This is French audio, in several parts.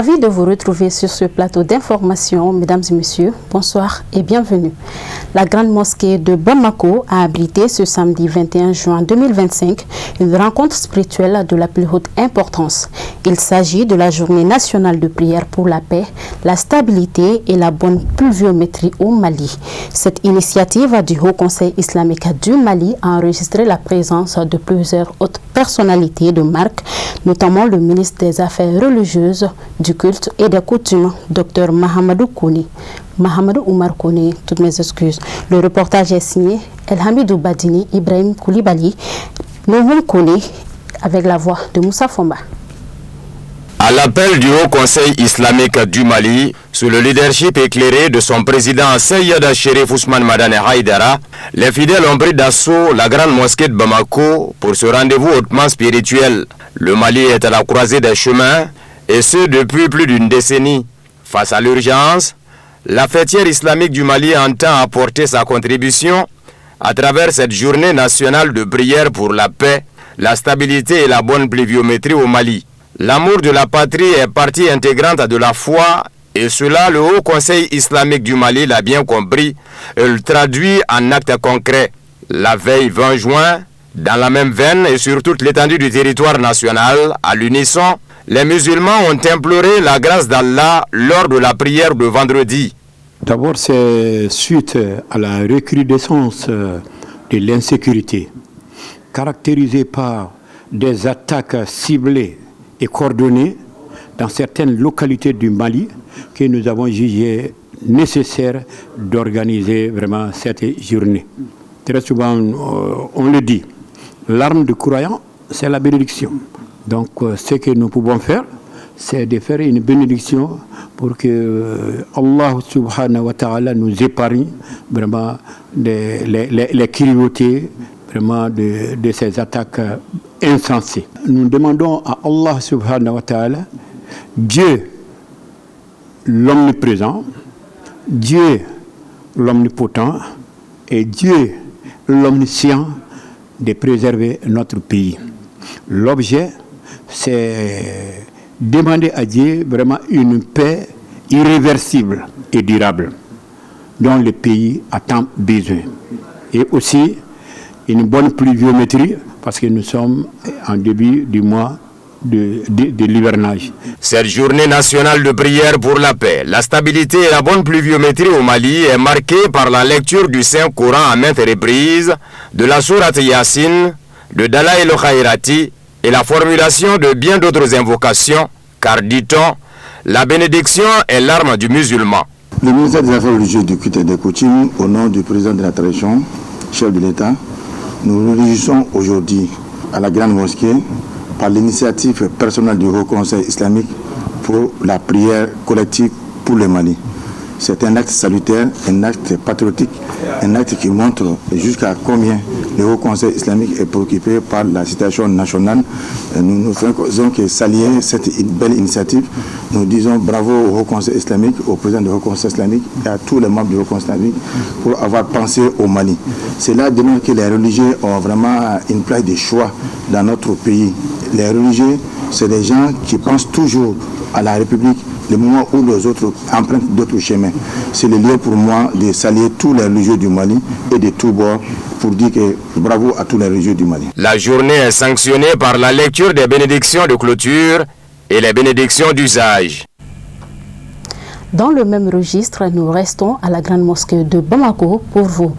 Ravi de vous retrouver sur ce plateau d'information, mesdames et messieurs. Bonsoir et bienvenue. La grande mosquée de Bamako a abrité ce samedi 21 juin 2025 une rencontre spirituelle de la plus haute importance. Il s'agit de la journée nationale de prière pour la paix, la stabilité et la bonne pluviométrie au Mali. Cette initiative du Haut Conseil islamique du Mali a enregistré la présence de plusieurs hautes personnalités de marque, notamment le ministre des Affaires religieuses, du culte et des coutumes, Dr Mahamadou Kouni. Mahamadou Oumar Kouni, toutes mes excuses. Le reportage est signé El Hamidou Badini, Ibrahim Koulibaly, Nouhoum Kouni, avec la voix de Moussa Fomba. À l'appel du Haut Conseil islamique du Mali, sous le leadership éclairé de son président Seyed Chérif Ousmane Madane Haïdara, les fidèles ont pris d'assaut la grande mosquée de Bamako pour ce rendez-vous hautement spirituel. Le Mali est à la croisée des chemins, et ce depuis plus d'une décennie. Face à l'urgence, la fêtière islamique du Mali entend apporter sa contribution à travers cette journée nationale de prière pour la paix, la stabilité et la bonne pluviométrie au Mali. L'amour de la patrie est partie intégrante de la foi, et cela, le Haut Conseil islamique du Mali l'a bien compris et le traduit en actes concrets. La veille 20 juin, dans la même veine et sur toute l'étendue du territoire national, à l'unisson, les musulmans ont imploré la grâce d'Allah lors de la prière de vendredi. D'abord, c'est suite à la recrudescence de l'insécurité, caractérisée par des attaques ciblées et coordonnées dans certaines localités du Mali, que nous avons jugé nécessaire d'organiser vraiment cette journée. Très souvent, on le dit, l'arme du croyant, c'est la bénédiction. Donc, ce que nous pouvons faire, c'est de faire une bénédiction pour que Allah subhanahu wa ta'ala nous épargne vraiment les cruautés vraiment de ces attaques insensées. Nous demandons à Allah subhanahu wa ta'ala, Dieu l'omniprésent, Dieu l'omnipotent et Dieu l'omniscient de préserver notre pays. L'objet, c'est demander à Dieu vraiment une paix irréversible et durable dont le pays a tant besoin. Et aussi une bonne pluviométrie parce que nous sommes en début du mois de l'hivernage. Cette journée nationale de prière pour la paix, la stabilité et la bonne pluviométrie au Mali est marquée par la lecture du Saint-Coran à maintes reprises, de la sourate Yassine, de Dalaïl Khairati et la formulation de bien d'autres invocations, car, dit-on, la bénédiction est l'arme du musulman. Le ministère des Affaires religieuses, du culte et des coutumes, au nom du président de la tradition, chef de l'État, nous nous réjouissons aujourd'hui à la grande mosquée par l'initiative personnelle du Haut Conseil islamique pour la prière collective pour le Mali. C'est un acte salutaire, un acte patriotique, un acte qui montre jusqu'à combien le Haut Conseil islamique est préoccupé par la situation nationale. Nous ne faisons que saluer cette belle initiative. Nous disons bravo au Haut Conseil islamique, au président du Haut Conseil islamique et à tous les membres du Haut Conseil islamique pour avoir pensé au Mali. Cela démontre que les religieux ont vraiment une place de choix dans notre pays. Les religieux, c'est des gens qui pensent toujours à la République, le moment où les autres empruntent d'autres chemins. C'est le lieu pour moi de saluer tous les religieux du Mali et de tous bords pour dire que bravo à tous les religieux du Mali. La journée est sanctionnée par la lecture des bénédictions de clôture et les bénédictions d'usage. Dans le même registre, nous restons à la grande mosquée de Bamako pour vous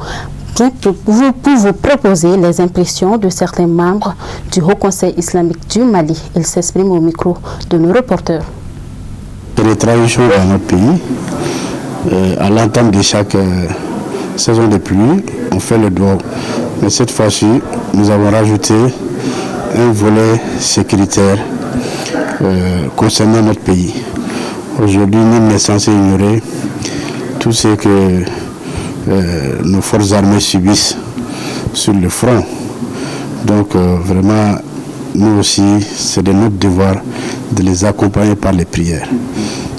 proposer les impressions de certains membres du Haut Conseil islamique du Mali. Ils s'expriment au micro de nos reporters. C'est les traditions dans notre pays. À l'entame de chaque saison de pluie, on fait le doigt. Mais cette fois-ci, nous avons rajouté un volet sécuritaire concernant notre pays. Aujourd'hui, nul n'est censé ignorer tout ce que nos forces armées subissent sur le front. Donc vraiment, nous aussi, c'est de notre devoir de les accompagner par les prières.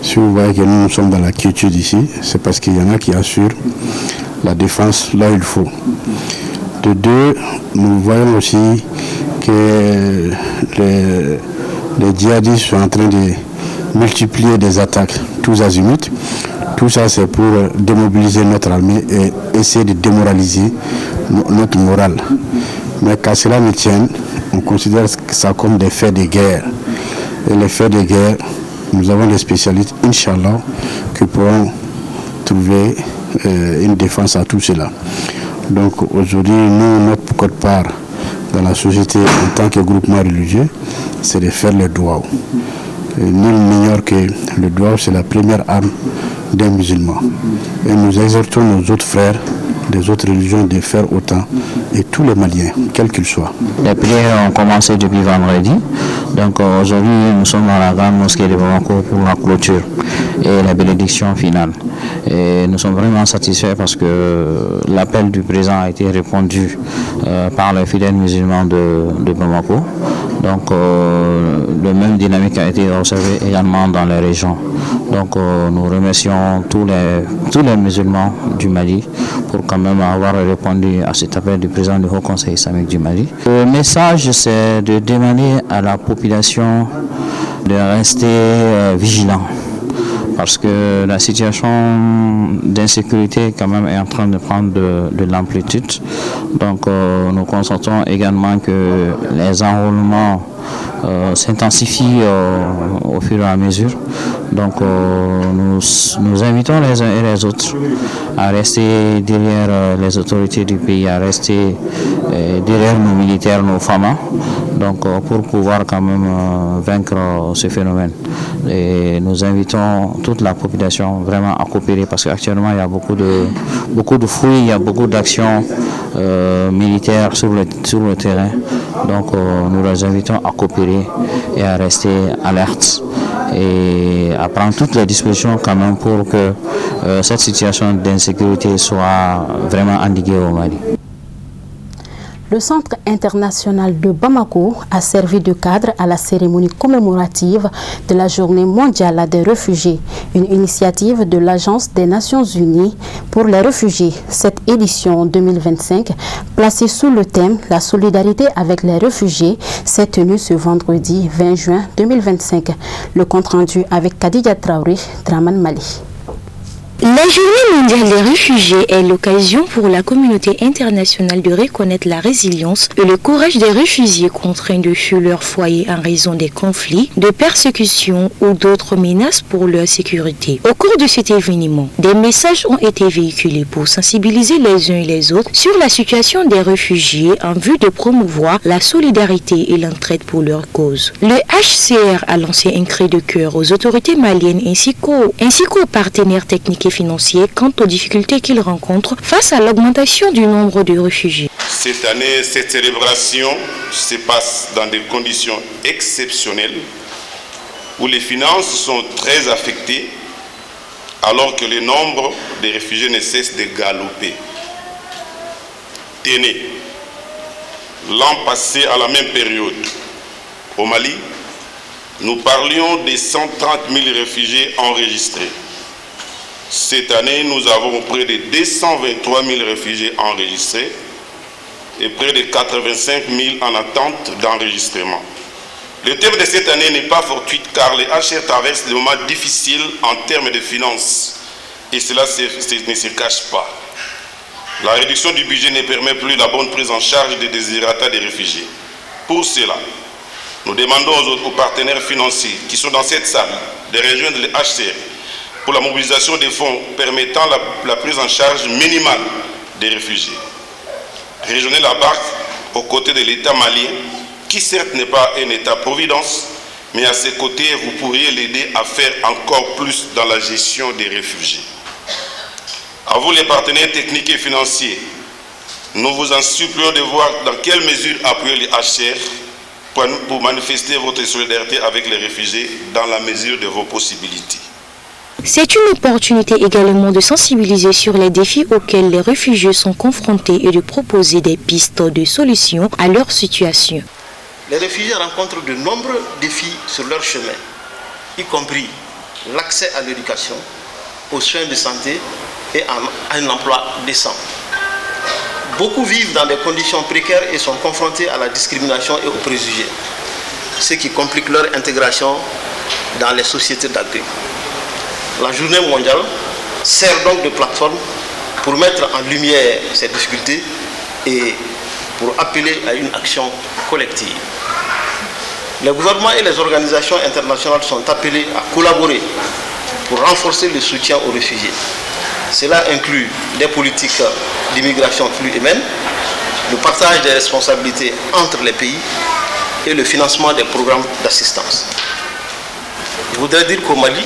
Si vous voyez que nous sommes dans la quiétude ici, c'est parce qu'il y en a qui assurent la défense là où il faut. De deux, nous voyons aussi que les djihadistes sont en train de multiplier des attaques tous azimuts. Tout ça, c'est pour démobiliser notre armée et essayer de démoraliser notre morale. Mais qu'à cela ne tienne, on considère ça comme des faits de guerre. Et les faits de guerre, nous avons des spécialistes, Inch'Allah, qui pourront trouver une défense à tout cela. Donc aujourd'hui, nous, notre quote-part dans la société en tant que groupement religieux, c'est de faire le doua. Nul n'ignore que le doua, c'est la première arme d'un musulman. Et nous exhortons nos autres frères des autres religions de faire autant, et tous les Maliens, quels qu'ils soient. Les prières ont commencé depuis vendredi. Donc aujourd'hui, nous sommes dans la grande mosquée de Bamako pour la clôture et la bénédiction finale. Et nous sommes vraiment satisfaits parce que l'appel du président a été répondu par les fidèles musulmans de Bamako. Donc le même dynamique a été observé également dans les régions. Donc nous remercions tous les musulmans du Mali pour quand même avoir répondu à cet appel du président du Haut Conseil islamique du Mali. Le message, c'est de demander à la population de rester vigilant, parce que la situation d'insécurité quand même est en train de prendre de l'amplitude. Donc nous constatons également que les enrôlements s'intensifient au fur et à mesure. Donc nous invitons les uns et les autres à rester derrière les autorités du pays, à rester derrière nos militaires, nos FAMA, donc pour pouvoir quand même vaincre ce phénomène. Et nous invitons toute la population vraiment à coopérer, parce qu'actuellement il y a beaucoup de fouilles, il y a beaucoup d'actions militaires sur le terrain. Donc nous les invitons à coopérer et à rester alertes et à prendre toutes les dispositions quand même pour que cette situation d'insécurité soit vraiment endiguée au Mali. Le Centre international de Bamako a servi de cadre à la cérémonie commémorative de la Journée mondiale des réfugiés, une initiative de l'Agence des Nations Unies pour les réfugiés. Cette édition 2025, placée sous le thème « La solidarité avec les réfugiés », s'est tenue ce vendredi 20 juin 2025. Le compte-rendu avec Khadija Traoré, Draman Mali. La Journée mondiale des réfugiés est l'occasion pour la communauté internationale de reconnaître la résilience et le courage des réfugiés contraints de fuir leur foyer en raison des conflits, de persécutions ou d'autres menaces pour leur sécurité. Au cours de cet événement, des messages ont été véhiculés pour sensibiliser les uns et les autres sur la situation des réfugiés en vue de promouvoir la solidarité et l'entraide pour leur cause. Le HCR a lancé un cri de cœur aux autorités maliennes ainsi qu'aux partenaires techniques et financiers quant aux difficultés qu'ils rencontrent face à l'augmentation du nombre de réfugiés. Cette année, cette célébration se passe dans des conditions exceptionnelles où les finances sont très affectées alors que le nombre de réfugiés ne cesse de galoper. Tenez, l'an passé à la même période, au Mali, nous parlions de 130 000 réfugiés enregistrés. Cette année, nous avons près de 223 000 réfugiés enregistrés et près de 85 000 en attente d'enregistrement. Le thème de cette année n'est pas fortuit car les HR traversent des moments difficiles en termes de finances et cela ne se cache pas. La réduction du budget ne permet plus la bonne prise en charge des désirata des réfugiés. Pour cela, nous demandons aux partenaires financiers qui sont dans cette salle de rejoindre les HCR pour la mobilisation des fonds permettant la prise en charge minimale des réfugiés. Rejoignez la barque aux côtés de l'État malien, qui certes n'est pas un État-providence, mais à ses côtés, vous pourriez l'aider à faire encore plus dans la gestion des réfugiés. À vous les partenaires techniques et financiers, nous vous en supplions de voir dans quelle mesure appuyer les HCR pour manifester votre solidarité avec les réfugiés dans la mesure de vos possibilités. C'est une opportunité également de sensibiliser sur les défis auxquels les réfugiés sont confrontés et de proposer des pistes de solutions à leur situation. Les réfugiés rencontrent de nombreux défis sur leur chemin, y compris l'accès à l'éducation, aux soins de santé et à un emploi décent. Beaucoup vivent dans des conditions précaires et sont confrontés à la discrimination et aux préjugés, ce qui complique leur intégration dans les sociétés d'accueil. La journée mondiale sert donc de plateforme pour mettre en lumière ces difficultés et pour appeler à une action collective. Les gouvernements et les organisations internationales sont appelés à collaborer pour renforcer le soutien aux réfugiés. Cela inclut des politiques d'immigration flux humaine, le partage des responsabilités entre les pays et le financement des programmes d'assistance. Je voudrais dire qu'au Mali,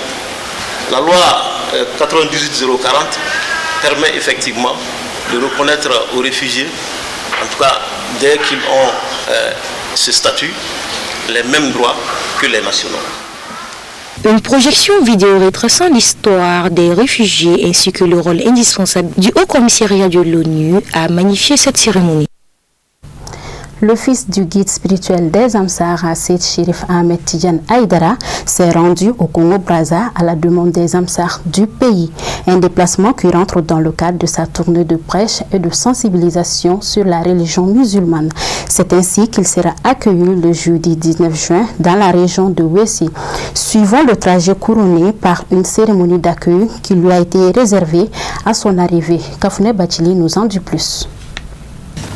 la loi 98-040 permet effectivement de reconnaître aux réfugiés, en tout cas dès qu'ils ont ce statut, les mêmes droits que les nationaux. Une projection vidéo retraçant l'histoire des réfugiés ainsi que le rôle indispensable du Haut Commissariat de l'ONU a magnifié cette cérémonie. Le fils du guide spirituel des Amsar, Seyd Chérif Ahmed Tidiane Haïdara, s'est rendu au Congo-Brazza à la demande des Amsar du pays. Un déplacement qui rentre dans le cadre de sa tournée de prêche et de sensibilisation sur la religion musulmane. C'est ainsi qu'il sera accueilli le jeudi 19 juin dans la région de Wessi. Suivant le trajet couronné par une cérémonie d'accueil qui lui a été réservée à son arrivée. Kafouné Bachili nous en dit plus.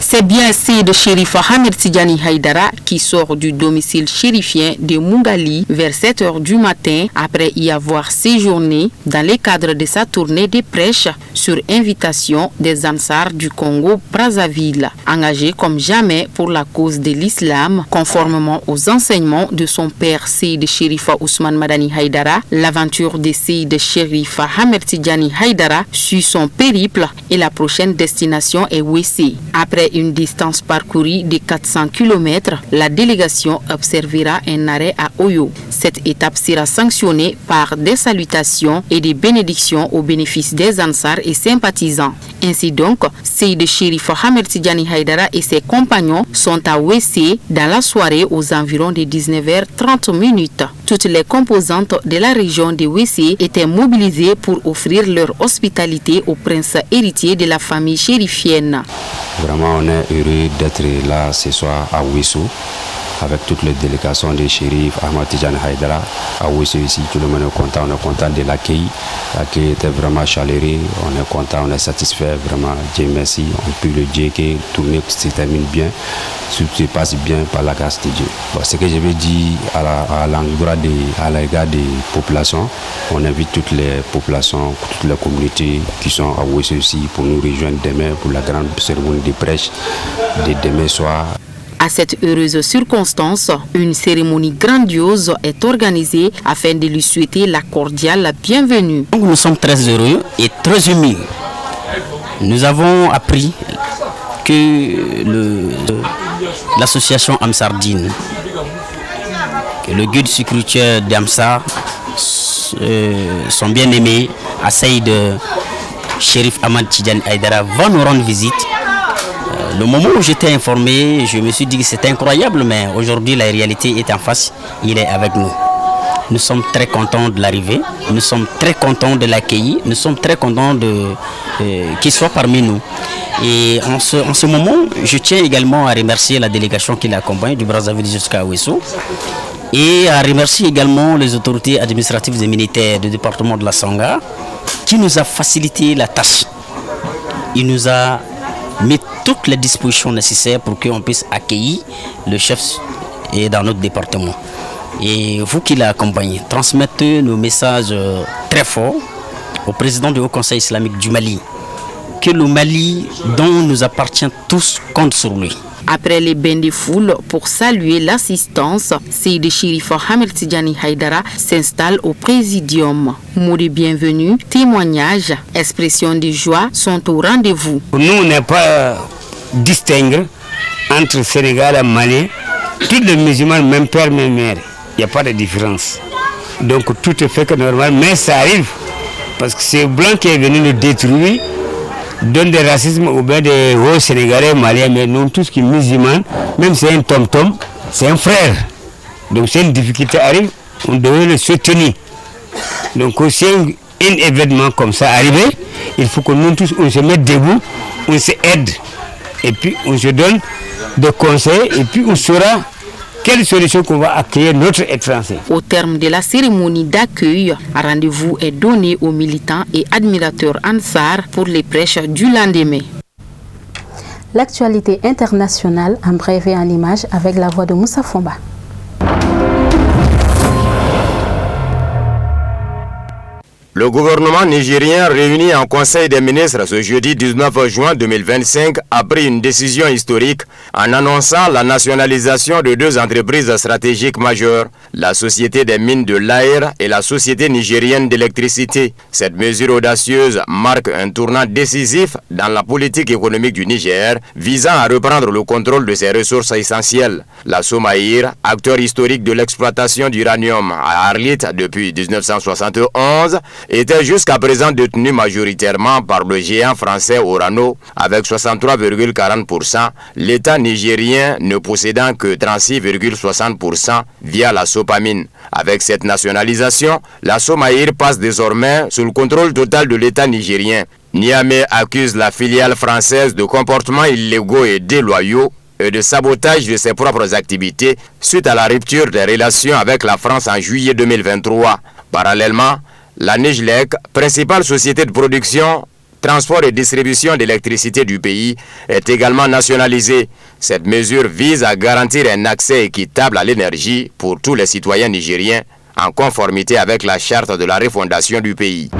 C'est bien Seyd Chérif Ahmed Tidiane Haïdara qui sort du domicile chérifien de Mungali vers 7 h du matin après y avoir séjourné dans le cadre de sa tournée de prêche sur invitation des Ansar du Congo-Brazzaville, engagé comme jamais pour la cause de l'islam, conformément aux enseignements de son père Seyd Chérif Ousmane Madani Haïdara. L'aventure de Seyd Chérif Ahmed Tidiane Haïdara suit son périple et la prochaine destination est Wessi. Après une distance parcourue de 400 km, la délégation observera un arrêt à Oyo. Cette étape sera sanctionnée par des salutations et des bénédictions au bénéfice des Ansar et sympathisants. Ainsi donc, Seyd Chérif Ahmed Tidiane Haïdara et ses compagnons sont à Wessi dans la soirée aux environs de 19h30. Toutes les composantes de la région de Wessi étaient mobilisées pour offrir leur hospitalité au prince héritier de la famille chérifienne. Vraiment, on est heureux d'être là ce soir à Wessi avec toutes les délégations des Chérif Ahmed Tidiane Haïdara. À Wessi ici, tout le monde est content de l'accueil. L'accueil était vraiment chaleureux, on est content, on est satisfait, vraiment, Dieu merci. On peut le dire que la tournée se termine bien, tout se passe bien par la grâce de Dieu. Bon, ce que je veux dire à l'égard des populations, on invite toutes les populations, toutes les communautés qui sont à Wessi ici pour nous rejoindre demain pour la grande cérémonie de prêche de demain soir. À cette heureuse circonstance, une cérémonie grandiose est organisée afin de lui souhaiter la cordiale bienvenue. Nous sommes très heureux et très émus. Nous avons appris que l'association Amsardine, que le guide spirituel d'Amsar, son bien-aimé, Seyd Chérif Ahmed Tidiane Haïdara, va nous rendre visite. Le moment où j'étais informé, je me suis dit que c'était incroyable, mais aujourd'hui la réalité est en face, il est avec nous. Nous sommes très contents de l'arrivée, nous sommes très contents de l'accueillir, nous sommes très contents qu'il soit parmi nous. Et en ce moment, je tiens également à remercier la délégation qui l'accompagne du Brazzaville jusqu'à Wessi et à remercier également les autorités administratives et militaires du département de la Sangha qui nous a facilité la tâche. Il nous a mis toutes les dispositions nécessaires pour qu'on puisse accueillir le chef dans notre département. Et vous qui l'accompagnez, transmettez nos messages très forts au président du Haut Conseil islamique du Mali, que le Mali, dont nous appartient tous, compte sur lui. Après les bains de foule pour saluer l'assistance, Seyd Chérif Ahmed Tidiane Haïdara s'installe au présidium. Mots de bienvenue, témoignages, expressions de joie sont au rendez-vous. Nous, on n'est pas distinguer entre Sénégal et Mali. Tous les musulmans, même père, même mère, il n'y a pas de différence. Donc tout est fait que normal, mais ça arrive. Parce que c'est blanc qui est venu nous détruire, donne des racismes au bien des hauts Sénégalais, Maliens, mais nous tous qui sont musulmans, même si c'est un tom-tom, c'est un frère. Donc si une difficulté arrive, on doit le soutenir. Donc si un événement comme ça arrive, il faut que nous tous on se mette debout, on se aide. Et puis on se donne des conseils et puis on saura quelle solution qu'on va accueillir notre étranger. Au terme de la cérémonie d'accueil, un rendez-vous est donné aux militants et admirateurs Ansar pour les prêches du lendemain. L'actualité internationale en bref et en images avec la voix de Moussa Fomba. Le gouvernement nigérien réuni en Conseil des ministres ce jeudi 19 juin 2025 a pris une décision historique en annonçant la nationalisation de deux entreprises stratégiques majeures, la Société des mines de l'Aïr et la Société nigérienne d'électricité. Cette mesure audacieuse marque un tournant décisif dans la politique économique du Niger visant à reprendre le contrôle de ses ressources essentielles. La Somaïr, acteur historique de l'exploitation d'uranium à Arlit depuis 1971, était jusqu'à présent détenu majoritairement par le géant français Orano avec 63,40%, l'État nigérien ne possédant que 36,60% via la Sopamine. Avec cette nationalisation, la Somaïr passe désormais sous le contrôle total de l'État nigérien. Niamey accuse la filiale française de comportements illégaux et déloyaux et de sabotage de ses propres activités suite à la rupture des relations avec la France en juillet 2023. Parallèlement, la Nijlek, principale société de production, transport et distribution d'électricité du pays, est également nationalisée. Cette mesure vise à garantir un accès équitable à l'énergie pour tous les citoyens nigériens, en conformité avec la charte de la refondation du pays.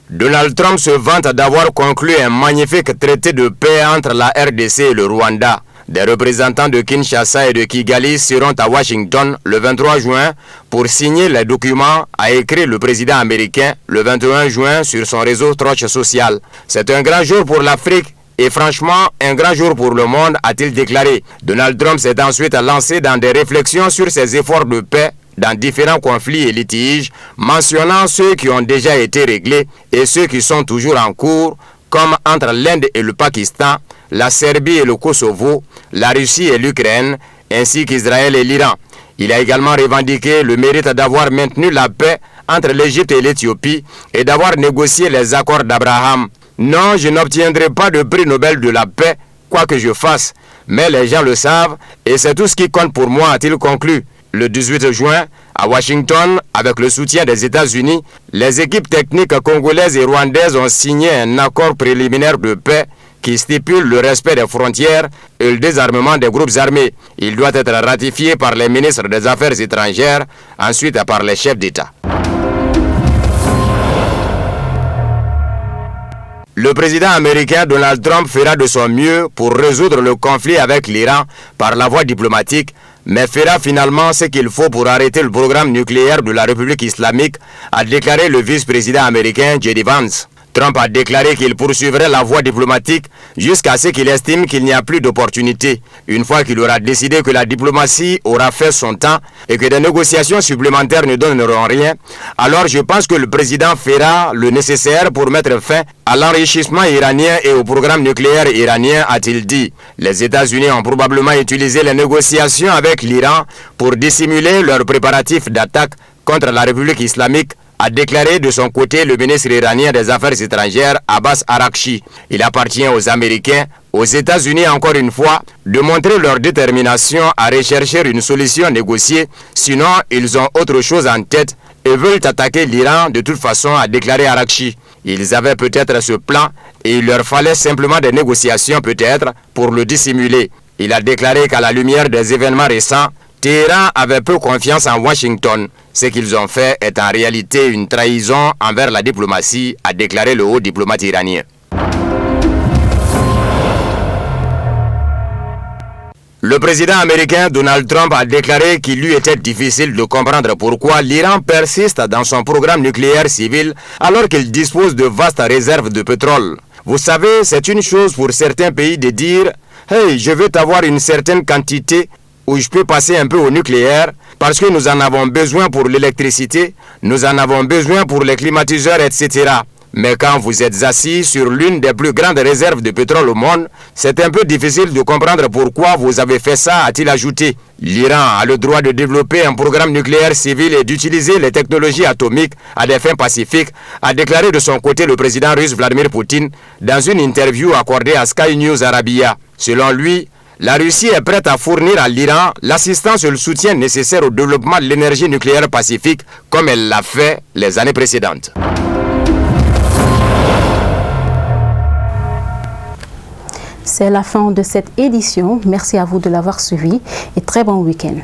Donald Trump se vante d'avoir conclu un magnifique traité de paix entre la RDC et le Rwanda. Des représentants de Kinshasa et de Kigali seront à Washington le 23 juin pour signer les documents, a écrit le président américain le 21 juin sur son réseau Truth Social. C'est un grand jour pour l'Afrique et franchement un grand jour pour le monde, a-t-il déclaré. Donald Trump s'est ensuite lancé dans des réflexions sur ses efforts de paix dans différents conflits et litiges, mentionnant ceux qui ont déjà été réglés et ceux qui sont toujours en cours, comme entre l'Inde et le Pakistan, la Serbie et le Kosovo, la Russie et l'Ukraine, ainsi qu'Israël et l'Iran. Il a également revendiqué le mérite d'avoir maintenu la paix entre l'Égypte et l'Éthiopie et d'avoir négocié les accords d'Abraham. Non, je n'obtiendrai pas de prix Nobel de la paix, quoi que je fasse, mais les gens le savent et c'est tout ce qui compte pour moi, a-t-il conclu. Le 18 juin, à Washington, avec le soutien des États-Unis, les équipes techniques congolaises et rwandaises ont signé un accord préliminaire de paix qui stipule le respect des frontières et le désarmement des groupes armés. Il doit être ratifié par les ministres des Affaires étrangères, ensuite par les chefs d'État. Le président américain Donald Trump fera de son mieux pour résoudre le conflit avec l'Iran par la voie diplomatique, mais fera finalement ce qu'il faut pour arrêter le programme nucléaire de la République islamique, a déclaré le vice-président américain J.D. Vance. Trump a déclaré qu'il poursuivrait la voie diplomatique jusqu'à ce qu'il estime qu'il n'y a plus d'opportunité. Une fois qu'il aura décidé que la diplomatie aura fait son temps et que des négociations supplémentaires ne donneront rien, alors je pense que le président fera le nécessaire pour mettre fin à l'enrichissement iranien et au programme nucléaire iranien, a-t-il dit. Les États-Unis ont probablement utilisé les négociations avec l'Iran pour dissimuler leurs préparatifs d'attaque contre la République islamique, a déclaré de son côté le ministre iranien des Affaires étrangères Abbas Araghchi. Il appartient aux Américains, aux États-Unis encore une fois, de montrer leur détermination à rechercher une solution négociée, sinon ils ont autre chose en tête et veulent attaquer l'Iran de toute façon, a déclaré Araghchi. Ils avaient peut-être ce plan et il leur fallait simplement des négociations peut-être pour le dissimuler. Il a déclaré qu'à la lumière des événements récents, Téhéran avait peu confiance en Washington. Ce qu'ils ont fait est en réalité une trahison envers la diplomatie, a déclaré le haut diplomate iranien. Le président américain Donald Trump a déclaré qu'il lui était difficile de comprendre pourquoi l'Iran persiste dans son programme nucléaire civil alors qu'il dispose de vastes réserves de pétrole. Vous savez, c'est une chose pour certains pays de dire « Hey, je veux avoir une certaine quantité où je peux passer un peu au nucléaire parce que nous en avons besoin pour l'électricité, nous en avons besoin pour les climatiseurs, etc. » Mais quand vous êtes assis sur l'une des plus grandes réserves de pétrole au monde, c'est un peu difficile de comprendre pourquoi vous avez fait ça, a-t-il ajouté. L'Iran a le droit de développer un programme nucléaire civil et d'utiliser les technologies atomiques à des fins pacifiques, a déclaré de son côté le président russe Vladimir Poutine dans une interview accordée à Sky News Arabia. Selon lui, la Russie est prête à fournir à l'Iran l'assistance et le soutien nécessaire au développement de l'énergie nucléaire pacifique comme elle l'a fait les années précédentes. C'est la fin de cette édition. Merci à vous de l'avoir suivi et très bon week-end.